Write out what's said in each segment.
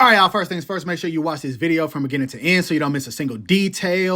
All right, y'all, first things first, make sure you watch this video from beginning to end so you don't miss a single detail.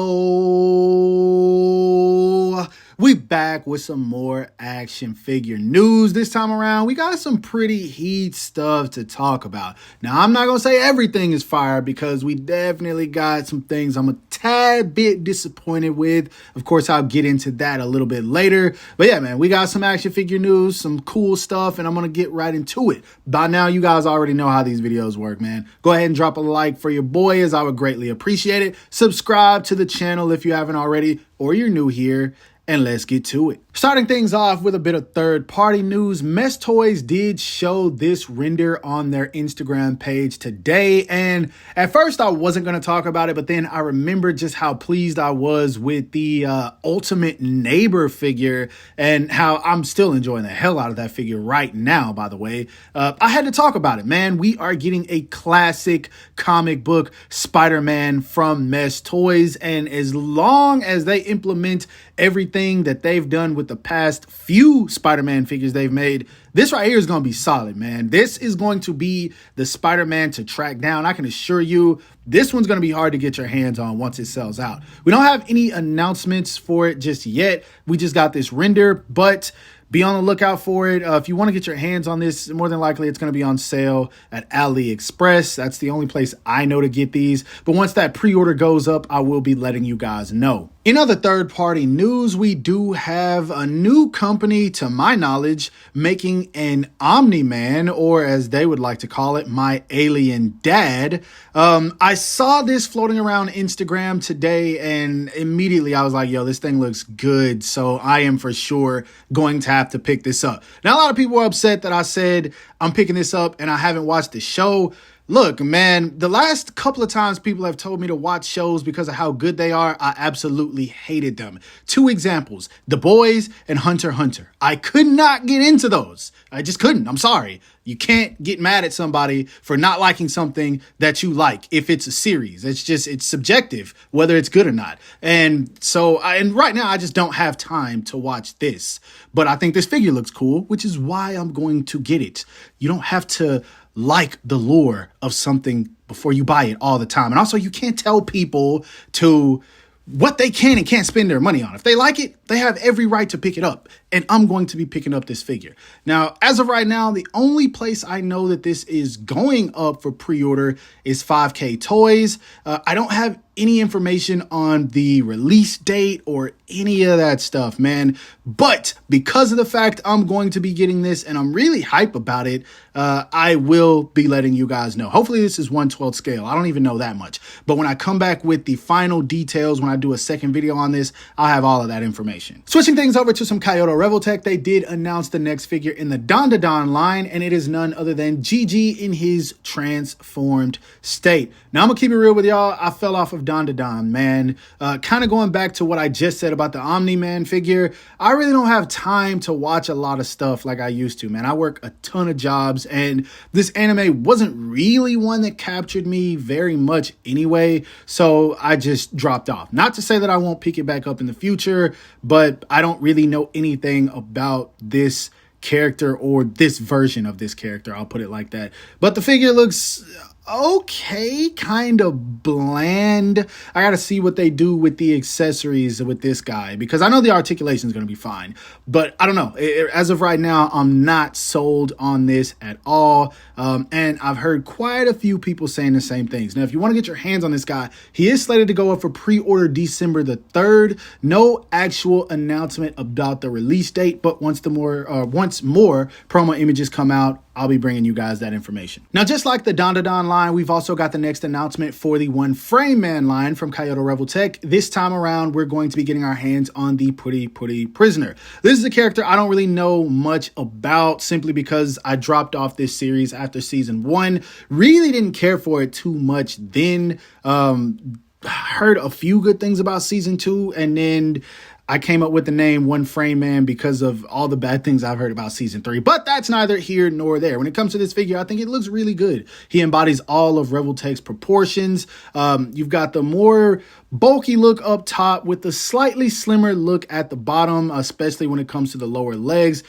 We back with some more action figure news. This time around, we got some pretty heat stuff to talk about. Now, I'm not going to say everything is fire because we definitely got some things I'm a tad bit disappointed with. Of course, I'll get into that a little bit later. But yeah, man, we got some action figure news, some cool stuff, and I'm going to get right into it. By now, you guys already know how these videos work, man. Go ahead and drop a like for your boy, as I would greatly appreciate it. Subscribe to the channel if you haven't already, or you're new here. And let's get to it. Starting things off with a bit of third-party news, Mess Toys did show this render on their Instagram page today. And at first I wasn't going to talk about it, but then I remembered just how pleased I was with the Ultimate Neighbor figure and how I'm still enjoying the hell out of that figure right now, by the way. I had to talk about it, man. We are getting a classic comic book Spider-Man from Mess Toys. And as long as they implement everything that they've done with the past few Spider-Man figures they've made, this right here is going to be solid, man. This is going to be the Spider-Man to track down. I can assure you this one's going to be hard to get your hands on once it sells out. We don't have any announcements for it just yet. We just got this render, but be on the lookout for it. If you want to get your hands on this, more than likely it's going to be on sale at AliExpress. That's the only place I know to get these. But once that pre-order goes up, I will be letting you guys know. In other third-party news, we do have a new company, to my knowledge, making an Omni-Man, or as they would like to call it, my alien dad. I saw this floating around Instagram today, and immediately I was like, yo, this thing looks good. So I am for sure going to have to pick this up. Now, a lot of people are upset that I said I'm picking this up and I haven't watched the show. Look, man, the last couple of times people have told me to watch shows because of how good they are, I absolutely hated them. Two examples, The Boys and Hunter x Hunter. I could not get into those. I just couldn't. I'm sorry. You can't get mad at somebody for not liking something that you like if it's a series. It's subjective whether it's good or not. And so, and right now I just don't have time to watch this. But I think this figure looks cool, which is why I'm going to get it. You don't have to like the lore of something before you buy it all the time. And also, you can't tell people to what they can and can't spend their money on. If they like it, they have every right to pick it up. And I'm going to be picking up this figure. Now, as of right now, the only place I know that this is going up for pre-order is 5K Toys. I don't have any information on the release date or any of that stuff, man. But because of the fact I'm going to be getting this and I'm really hype about it, I will be letting you guys know. Hopefully this is 1/12 scale. I don't even know that much. But when I come back with the final details, when I do a second video on this, I'll have all of that information. Switching things over to some Kaiyodo Revoltech, they did announce the next figure in the DandaDan line, and it is none other than Gigi in his transformed state. Now, I'm going to keep it real with y'all. I fell off of DandaDan, man. Kind of going back to what I just said about the Omni-Man figure, I really don't have time to watch a lot of stuff like I used to, man. I work a ton of jobs, and this anime wasn't really one that captured me very much anyway, so I just dropped off. Not to say that I won't pick it back up in the future, but I don't really know anything about this character or this version of this character. I'll put it like that. But the figure looks okay, kind of bland. I gotta see what they do with the accessories with this guy, because I know the articulation is gonna be fine, but I don't know. As of right now, I'm not sold on this at all. And I've heard quite a few people saying the same things. Now, if you want to get your hands on this guy, he is slated to go up for pre-order December the 3rd. No actual announcement about the release date, but once more promo images come out, I'll be bringing you guys that information. Now, just like the DandaDan line, we've also got the next announcement for the One Frame Man line from Kaiyodo Revoltech. This time around, we're going to be getting our hands on the Pretty Prisoner. This is a character I don't really know much about, simply because I dropped off this series after season 1. Really didn't care for it too much then. Heard a few good things about season 2, and then I came up with the name One Frame Man because of all the bad things I've heard about season 3, but that's neither here nor there. When it comes to this figure, I think it looks really good. He embodies all of Revoltech's proportions. You've got the more bulky look up top with the slightly slimmer look at the bottom, especially when it comes to the lower legs.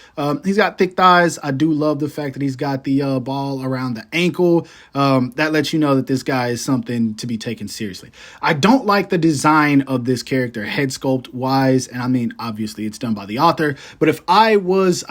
He's got thick thighs. I do love the fact that he's got the ball around the ankle. That lets you know that this guy is something to be taken seriously. I don't like the design of this character head sculpt wise, and I mean, obviously it's done by the author, but if I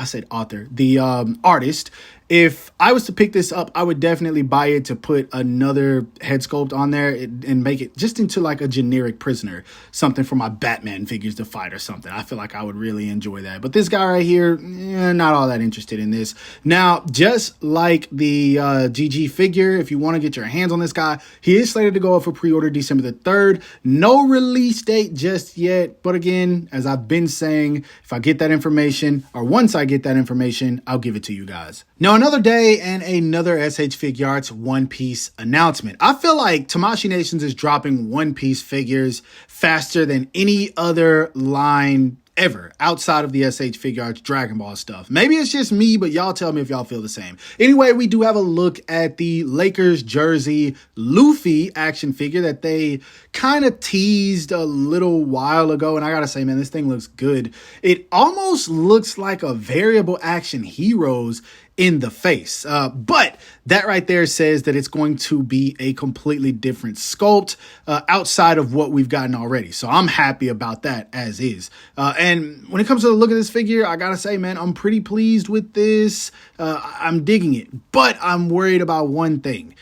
said author, the artist, if I was to pick this up, I would definitely buy it to put another head sculpt on there and make it just into like a generic prisoner, something for my Batman figures to fight or something. I feel like I would really enjoy that. But this guy right here, not all that interested in this. Now, just like the GG figure, if you want to get your hands on this guy, he is slated to go up for pre-order December the 3rd. No release date just yet. But again, as I've been saying, if I get that information, or once I get that information, I'll give it to you guys. Now, another day and another SH Figuarts One Piece announcement. I feel like Tamashii Nations is dropping One Piece figures faster than any other line ever outside of the SH Figuarts Dragon Ball stuff. Maybe it's just me, but y'all tell me if y'all feel the same. Anyway, we do have a look at the Lakers jersey Luffy action figure that they kind of teased a little while ago. And I gotta say, man, this thing looks good. It almost looks like a variable action Heroes in the face. But that right there says that it's going to be a completely different sculpt outside of what we've gotten already. So I'm happy about that as is. And when it comes to the look of this figure, I gotta say, man, I'm pretty pleased with this. I'm digging it, but I'm worried about one thing.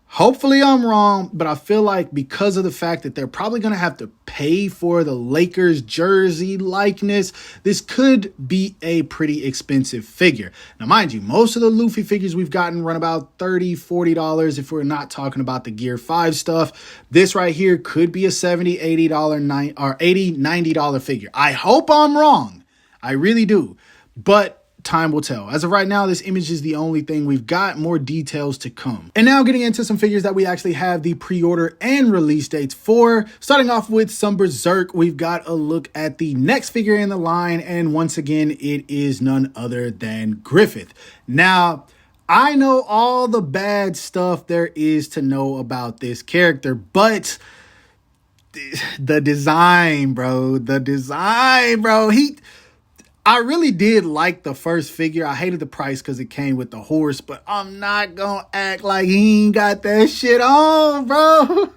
Hopefully I'm wrong, but I feel like because of the fact that they're probably going to have to pay for the Lakers jersey likeness, this could be a pretty expensive figure. Now, mind you, most of the Luffy figures we've gotten run about $30, $40 if we're not talking about the Gear 5 stuff. This right here could be a $70, $80, $80, $90 figure. I hope I'm wrong. I really do. But time will tell. As of right now, this image is the only thing we've got. More details to come. And now getting into some figures that we actually have the pre-order and release dates for. Starting off with some Berserk, we've got a look at the next figure in the line. And once again, it is none other than Griffith. Now, I know all the bad stuff there is to know about this character, but the design, bro. I really did like the first figure. I hated the price because it came with the horse, but I'm not gonna act like he ain't got that shit on, bro.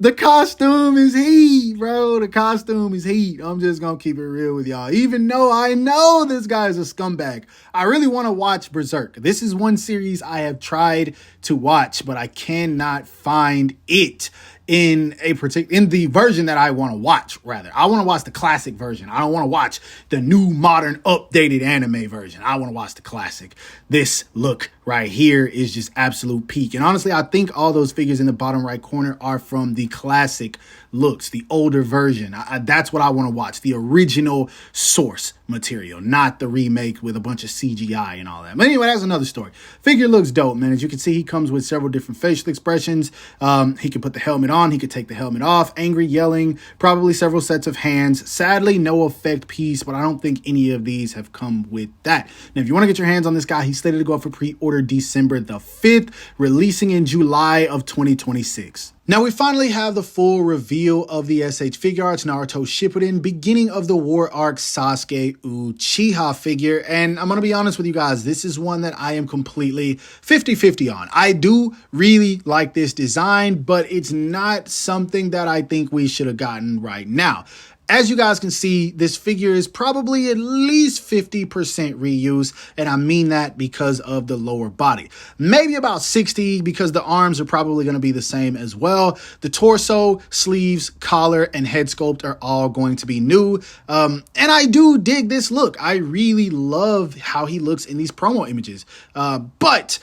The costume is heat, bro. The costume is heat. I'm just gonna keep it real with y'all. Even though I know this guy is a scumbag, I really want to watch Berserk. This is one series I have tried to watch, but I cannot find it in the version that I want to watch. Rather, I want to watch the classic version. I don't want to watch the new modern updated anime version. I want to watch the classic. This look right here is just absolute peak. And honestly, I think all those figures in the bottom right corner are from the classic looks, the older version. That's what I want to watch, the original source material, not the remake with a bunch of CGI and all that. But anyway, that's another story. Figure looks dope, man. As you can see, he comes with several different facial expressions. He can put the helmet on, he could take the helmet off, angry, yelling, probably several sets of hands. Sadly, no effect piece, but I don't think any of these have come with that. Now, if you want to get your hands on this guy, he's slated to go up for pre-order December the 5th, releasing in July of 2026. Now we finally have the full reveal of the SH Figuarts Naruto Shippuden beginning of the war arc Sasuke Uchiha figure. And I'm going to be honest with you guys, this is one that I am completely 50-50 on. I do really like this design, but it's not something that I think we should have gotten right now. As you guys can see, this figure is probably at least 50% reuse, and I mean that because of the lower body. Maybe about 60 because the arms are probably going to be the same as well. The torso, sleeves, collar, and head sculpt are all going to be new. And I do dig this look. I really love how he looks in these promo images. But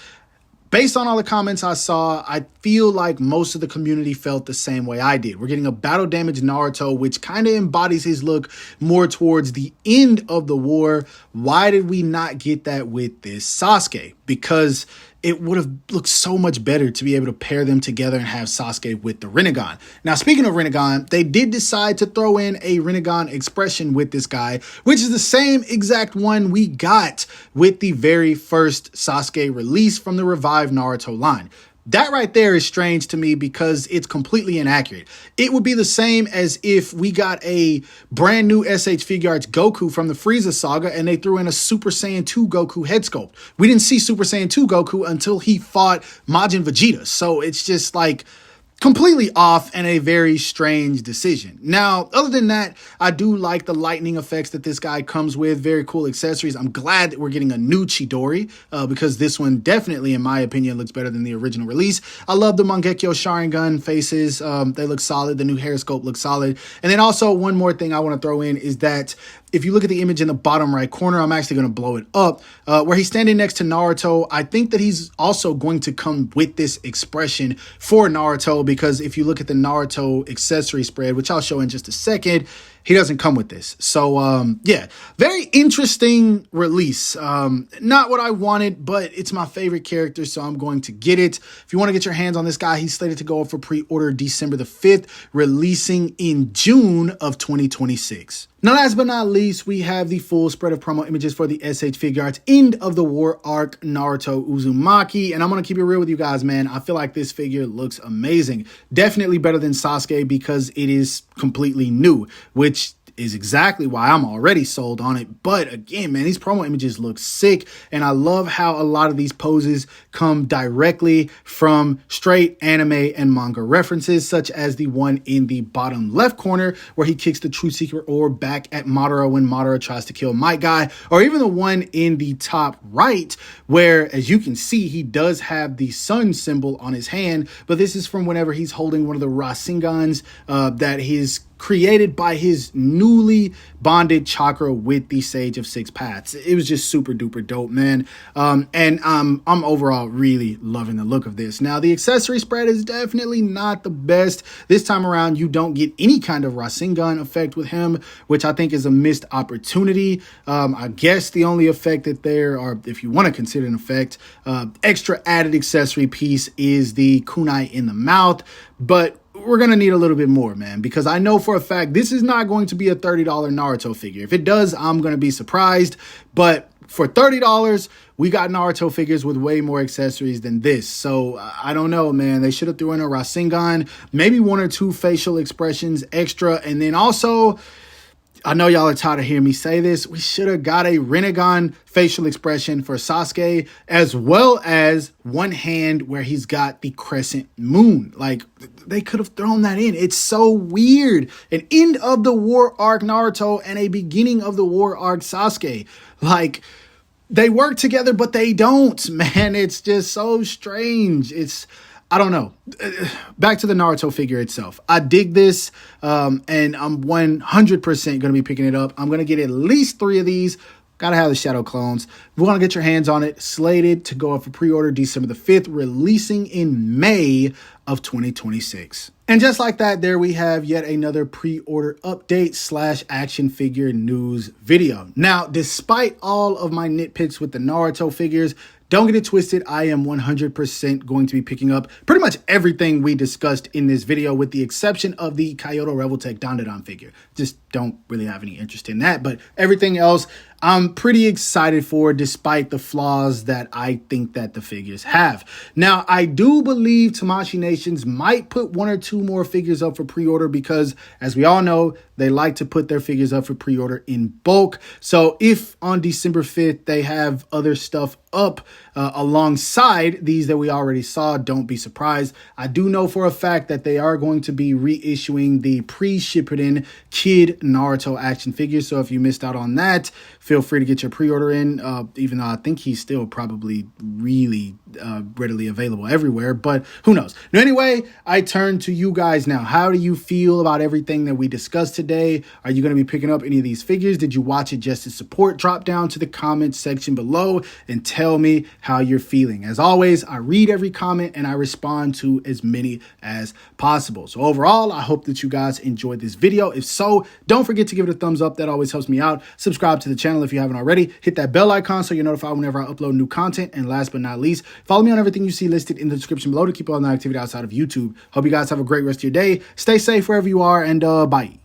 based on all the comments I saw, I feel like most of the community felt the same way I did. We're getting a battle damaged Naruto, which kind of embodies his look more towards the end of the war. Why did we not get that with this Sasuke? Because it would have looked so much better to be able to pair them together and have Sasuke with the Rinnegan. Now, speaking of Rinnegan, they did decide to throw in a Rinnegan expression with this guy, which is the same exact one we got with the very first Sasuke release from the revived Naruto line. That right there is strange to me because it's completely inaccurate. It would be the same as if we got a brand new SH Figuarts Goku from the Frieza saga and they threw in a Super Saiyan 2 Goku head sculpt. We didn't see Super Saiyan 2 Goku until he fought Majin Vegeta. So it's just like completely off and a very strange decision. Now, other than that, I do like the lightning effects that this guy comes with. Very cool accessories. I'm glad that we're getting a new Chidori because this one definitely, in my opinion, looks better than the original release. I love the Mangekyo Sharingan faces. They look solid. The new hair sculpt looks solid. And then also one more thing I want to throw in is that if you look at the image in the bottom right corner, I'm actually going to blow it up, where he's standing next to Naruto. I think that he's also going to come with this expression for Naruto, because if you look at the Naruto accessory spread, which I'll show in just a second, he doesn't come with this. So, yeah, very interesting release. Not what I wanted, but it's my favorite character, so I'm going to get it. If you want to get your hands on this guy, he's slated to go up for pre-order December the 5th, releasing in June of 2026. Now, last but not least, we have the full spread of promo images for the SH Figuarts End of the War Arc Naruto Uzumaki. And I'm going to keep it real with you guys, man. I feel like this figure looks amazing. Definitely better than Sasuke because it is completely new, which is exactly why I'm already sold on it. But again, man, these promo images look sick. And I love how a lot of these poses come directly from straight anime and manga references, such as the one in the bottom left corner where he kicks the True Secret orb back at Madara when Madara tries to kill Might Guy, or even the one in the top right where, as you can see, he does have the sun symbol on his hand, but this is from whenever he's holding one of the Rasengans that he's created by his newly bonded chakra with the Sage of Six Paths. It was just super duper dope, man. And I'm overall really loving the look of this. Now, the accessory spread is definitely not the best. This time around, you don't get any kind of Rasengan effect with him, which I think is a missed opportunity. I guess the only effect that there, or if you want to consider an effect, extra added accessory piece is the kunai in the mouth. But we're going to need a little bit more, man, because I know for a fact this is not going to be a $30 Naruto figure. If it does, I'm going to be surprised. But for $30, we got Naruto figures with way more accessories than this. So I don't know, man. They should have thrown in a Rasengan, maybe one or two facial expressions extra. And then also, I know y'all are tired of hearing me say this, we should have got a Rinnegan facial expression for Sasuke, as well as one hand where he's got the crescent moon. Like, they could have thrown that in. It's so weird. An end of the war arc Naruto and a beginning of the war arc Sasuke. Like, they work together, but they don't, man. It's just so strange. I don't know. Back to the Naruto figure itself. I dig this, and I'm 100% going to be picking it up. I'm going to get at least 3 of these. Got to have the shadow clones. If you want to get your hands on it, slated to go up for pre-order December the 5th, releasing in May of 2026. And just like that, there we have yet another pre-order update / action figure news video. Now, despite all of my nitpicks with the Naruto figures, don't get it twisted, I am 100% going to be picking up pretty much everything we discussed in this video, with the exception of the Kaiyodo Revoltech DandaDan figure. Just don't really have any interest in that, but everything else I'm pretty excited for, despite the flaws that I think that the figures have. Now, I do believe Tamashii Nations might put 1 or 2 more figures up for pre-order because, as we all know, they like to put their figures up for pre-order in bulk. So if on December 5th they have other stuff up alongside these that we already saw, don't be surprised. I do know for a fact that they are going to be reissuing the pre-Shippuden Kid Naruto action figures. So if you missed out on that, feel free to get your pre-order in, even though I think he's still probably really readily available everywhere, but who knows. Now, anyway, I turn to you guys now. How do you feel about everything that we discussed today? Are you going to be picking up any of these figures? Did you watch it just to support? Drop down to the comment section below and tell me how you're feeling. As always, I read every comment and I respond to as many as possible. So overall, I hope that you guys enjoyed this video. If so, don't forget to give it a thumbs up. That always helps me out. Subscribe to the channel if you haven't already. Hit that bell icon so you're notified whenever I upload new content. And last but not least, Follow me on everything you see listed in the description below to keep all the activity outside of YouTube. Hope you guys have a great rest of your day. Stay safe wherever you are, and bye.